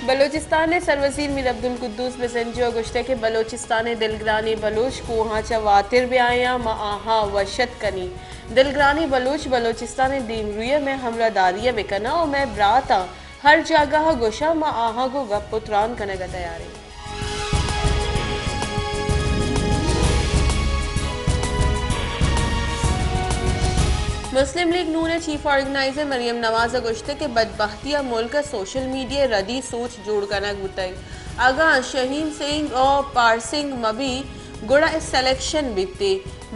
बलोचिस्तान ने सरवजीर मीर अब्दुल कुद्दूस बेसंजो गुश्ते के बलोचिस्तान दिलग्रानी बलूच कोहा चवातिर ब्याया माहा वशत कनी दिलग्रानी बलूच बलोचिस्तान दीमरुया में हमलादारिया बेकना और मैं ब्राता हर जगह गुशा माहा को गपुत्रान कने का तैयारी। मुस्लिम लीग नून चीफ ऑर्गेनाइजर मरियम नवाज गुश्ते के बदबख्तिया मुल्क सोशल मीडिया रदी सोच जोड़ कनक बुतई आगा शहीन सिंह और पारसिंग मबी गुड़ा इस सिलेक्शन बीते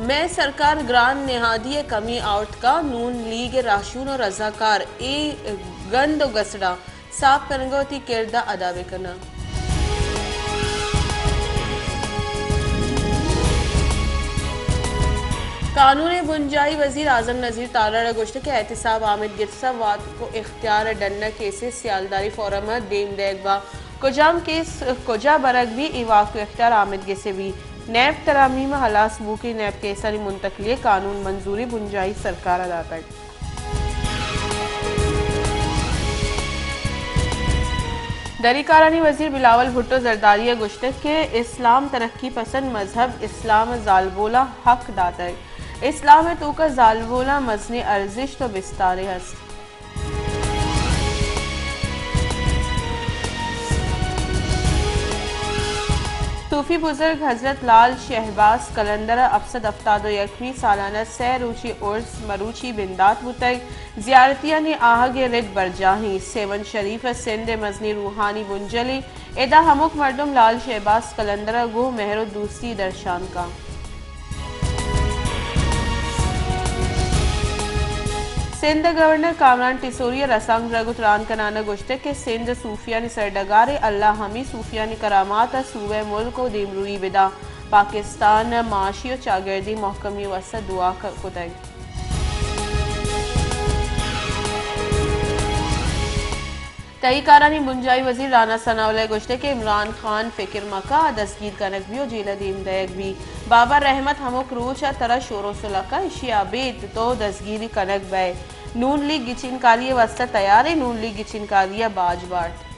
मैं सरकार ग्रान निहादी कमी आउट का नून लीग राशून और रजाकार ए गंद गसड़ा साफ करंगोती किरदा अदा बेकना। कानून बुंजाई वजीर आजम नज़ीर तारा गुश्त के एहतिसाब आमिद गिरसावाद को इख्तियार डन्ना केसेस सियालदारी फोरम देम देगबा कुजाम केस कुजा बरग भी इवाक इख्तियार आमिद गिसे भी नैब तरामीम हलास बू की नैब केसरी मुंतकली कानून मंजूरी बुंजाई सरकार अदा तक। दरीकारानी वजीर बिलावल भुट्टो जरदारिया गुश्त के इस्लाम तरक्की पसंद मजहब इस्लाम जालबोला हक दातर इस्लाम तो का जालबोला मजने अर्जिश तो बिस्तारे हस्त। सूफी बुजुर्ग हजरत लाल शहबाज कलंदर अफसद अफ्तादो यकमी सालाना सह रूची उर्स मरूची बिंदात बुतई जियारतिया ने आहगे रिद बरजाही सेवन शरीफ सिंध मजनी रूहानी बुंजली एदा हमुक मर्दुम लाल शहबाज कलंदर गो मेहरो दूसरी दर्शान का। सिंध गवर्नर कामरान टिसोरिया रसांग रगुतरान कनाना गुश्ते के सिंध सूफियानी सरडगारे अल्लाह हमी सूफियानी करामात सूबे मुल्क को दिमरुई विदा पाकिस्तान माशी चागर्दी महकमी वसत दुआ कुतई। तहीकारानी बुंजाई वजीर राना सनाउल्लाह गुश्ते के इमरान खान फिक्र मका दस्तगीर कनक भी जिला दीम दयक भी बाबर रहमत हमक रूचा तरह शोरो सुलका इशियाबेत तो दस्तगीरी कनक बै नून लीग गिचिन कालिया वस्ता तैयार है नून लीग गिचिन कालिया बाज बाट।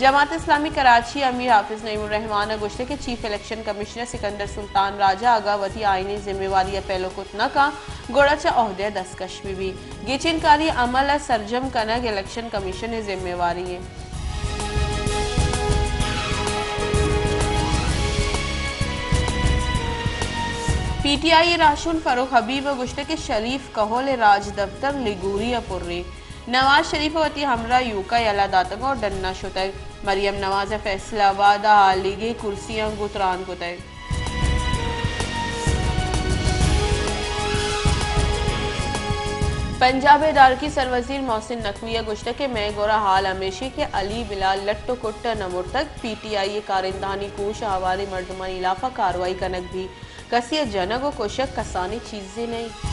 जमात इस्लामी कराची अमीर हाफिज नईमुर रहमान गुश्ते के chief election commissioner Sikandar Sultan Raja आगावती आईनी जिम्मेवारी पहलो कुतना का गोड़ाचा ओहदे दस्तकश भी गिचिनकारी अमल सरजम कनक इलेक्शन कमीशन जिम्मेवारी है। पीटीआई राशुन फरूख हबीब गुश्ते के शरीफ कहोल राज दफ्तर लिगूरिया पुर्रे नवाज शरीफ वती हमरा यूका यला दातक और डन्ना शुतक मरियम नवाज फैसलाबाद हालीगे कुर्सियां गुतरान कुतक। पंजाब दार की सरवजीर मोहसिन नकविया गुश्त के मैं गोरा हाल हमेशा के अली बिलाल लट्टो कुट्ट नमुर तक पीटीआई कारिंदानी कोश हवारी मर्दमा इलाफा कार्रवाई कनक भी कसिय जनक व कोशक कसानी चीजें नहीं।